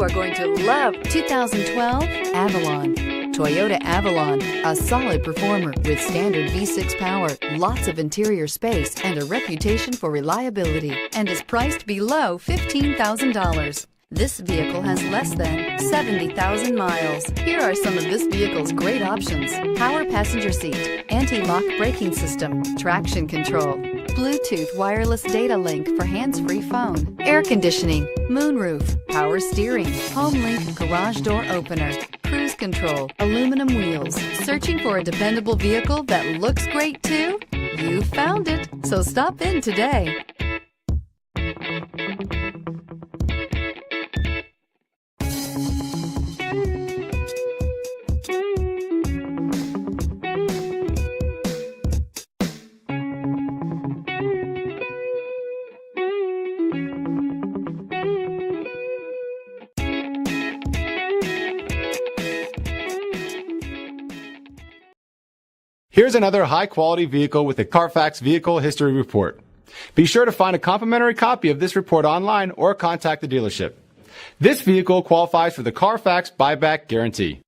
are going to love 2012 Avalon. Toyota Avalon, a solid performer with standard V6 power, lots of interior space, and a reputation for reliability, and is priced below $15,000. This vehicle has less than 70,000 miles. Here are some of this vehicle's great options: power passenger seat, anti-lock braking system, traction control, Bluetooth wireless data link for hands-free phone, air conditioning, moonroof, power steering, HomeLink garage door opener, cruise control, aluminum wheels. Searching for a dependable vehicle that looks great too? You found it, so stop in today. Here's another high-quality vehicle with a Carfax Vehicle History Report. Be sure to find a complimentary copy of this report online or contact the dealership. This vehicle qualifies for the Carfax Buyback Guarantee.